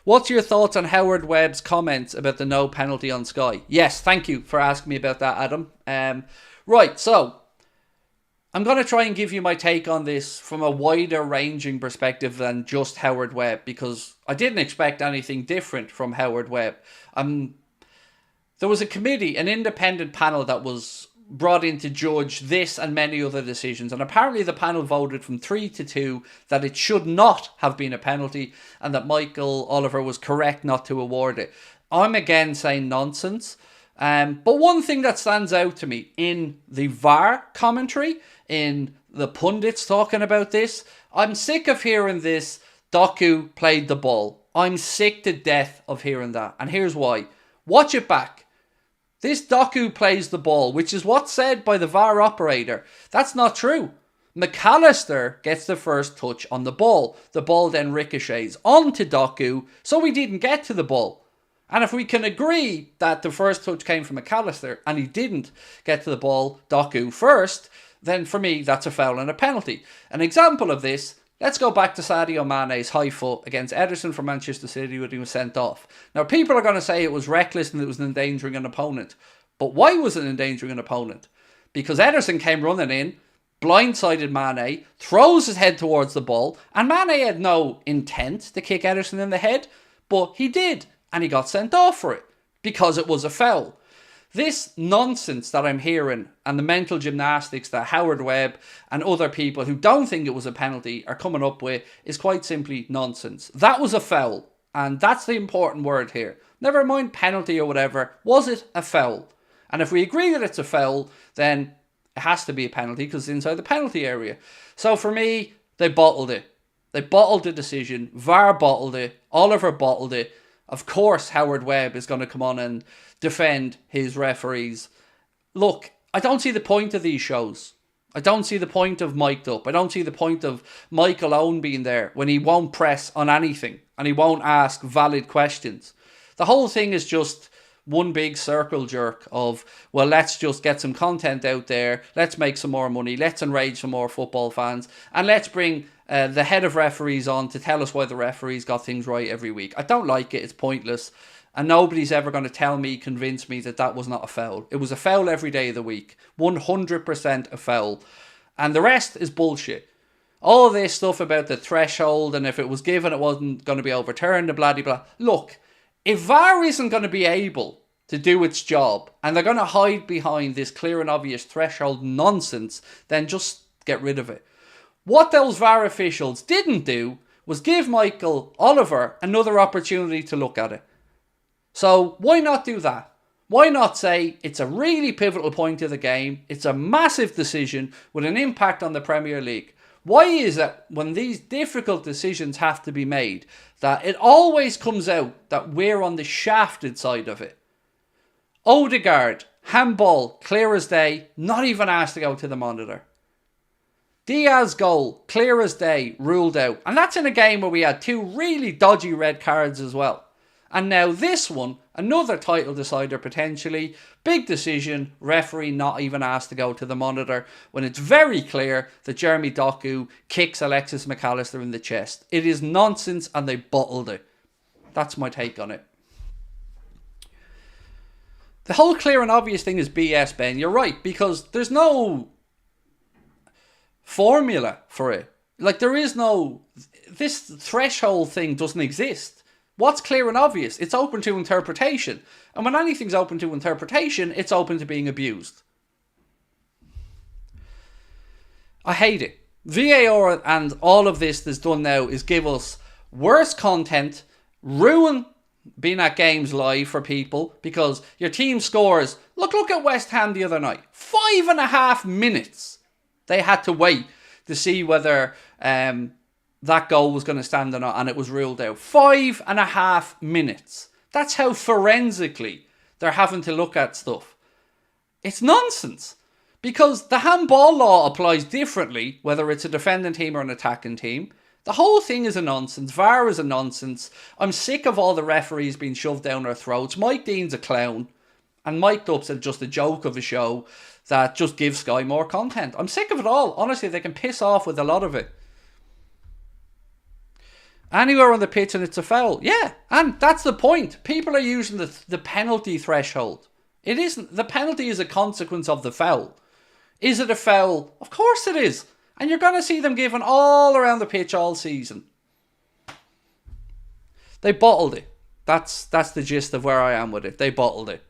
What's your thoughts on Howard Webb's comments about the no penalty on Sky? Yes, thank you for asking me about that, Adam. Right, so I'm going to try and give you my take on this from a wider ranging perspective than just Howard Webb, because I didn't expect anything different from Howard Webb. There was a committee, an independent panel that was brought in to judge this and many other decisions, and apparently the panel voted from 3-2 that it should not have been a penalty and that Michael Oliver was correct not to award it. I'm again saying nonsense. But one thing that stands out to me in the VAR commentary, in the pundits talking about this, I'm sick of hearing this, Doku played the ball. I'm sick to death of hearing that. And here's why. Watch it back. This Doku plays the ball, which is what's said by the VAR operator. That's not true. McAllister gets the first touch on the ball. The ball then ricochets onto Doku, so we didn't get to the ball. And if we can agree that the first touch came from McAllister and he didn't get to the ball, Doku, first, then for me, that's a foul and a penalty. An example of this, let's go back to Sadio Mane's high foot against Ederson for Manchester City when he was sent off. Now, people are going to say it was reckless and it was endangering an opponent. But why was it endangering an opponent? Because Ederson came running in, blindsided Mane, throws his head towards the ball, and Mane had no intent to kick Ederson in the head, but he did, and he got sent off for it, because it was a foul. This nonsense that I'm hearing and the mental gymnastics that Howard Webb and other people who don't think it was a penalty are coming up with is quite simply nonsense. That was a foul, and that's the important word here. Never mind penalty or whatever, was it a foul? And if we agree that it's a foul, then it has to be a penalty because it's inside the penalty area. So for me, they bottled it. They bottled the decision. VAR bottled it. Oliver bottled it. Of course, Howard Webb is going to come on and defend his referees. Look, I don't see the point of these shows. I don't see the point of mic'd up. I don't see the point of Mike alone being there when he won't press on anything and he won't ask valid questions. The whole thing is just one big circle jerk of, well, let's just get some content out there. Let's make some more money. Let's enrage some more football fans. And let's bring the head of referees on to tell us why the referees got things right every week. I don't like it. It's pointless. And nobody's ever going to convince me that that was not a foul. It was a foul every day of the week. 100% a foul. And the rest is bullshit. All this stuff about the threshold and if it was given, it wasn't going to be overturned and blah, blah, blah. Look, if VAR isn't going to be able to do its job and they're going to hide behind this clear and obvious threshold nonsense, then just get rid of it. What those VAR officials didn't do was give Michael Oliver another opportunity to look at it. So why not do that? Why not say it's a really pivotal point of the game, it's a massive decision with an impact on the Premier League? Why is it when these difficult decisions have to be made that it always comes out that we're on the shafted side of it? Odegaard, handball, clear as day, not even asked to go to the monitor. Diaz goal, clear as day, ruled out. And that's in a game where we had two really dodgy red cards as well. And now this one, another title decider potentially, big decision, referee not even asked to go to the monitor when it's very clear that Jeremy Doku kicks Alexis McAllister in the chest. It is nonsense and they bottled it. That's my take on it. The whole clear and obvious thing is BS, Ben. You're right, because there's no formula for it. Like there is no, this threshold thing doesn't exist. What's clear and obvious? It's open to interpretation. And when anything's open to interpretation, it's open to being abused. I hate it. VAR and all of this that's done now is give us worse content, ruin being at games live for people because your team scores. Look at West Ham the other night. 5.5 minutes they had to wait to see whether that goal was going to stand or not, and it was ruled out. 5.5 minutes. That's how forensically they're having to look at stuff. It's nonsense. Because the handball law applies differently, whether it's a defending team or an attacking team. The whole thing is a nonsense. VAR is a nonsense. I'm sick of all the referees being shoved down our throats. Mike Dean's a clown. And Mike Dub's just a joke of a show that just gives Sky more content. I'm sick of it all. Honestly, they can piss off with a lot of it. Anywhere on the pitch and it's a foul. Yeah, and that's the point. People are using the penalty threshold. It isn't. The penalty is a consequence of the foul. Is it a foul? Of course it is. And you're going to see them given all around the pitch all season. They bottled it. That's the gist of where I am with it. They bottled it.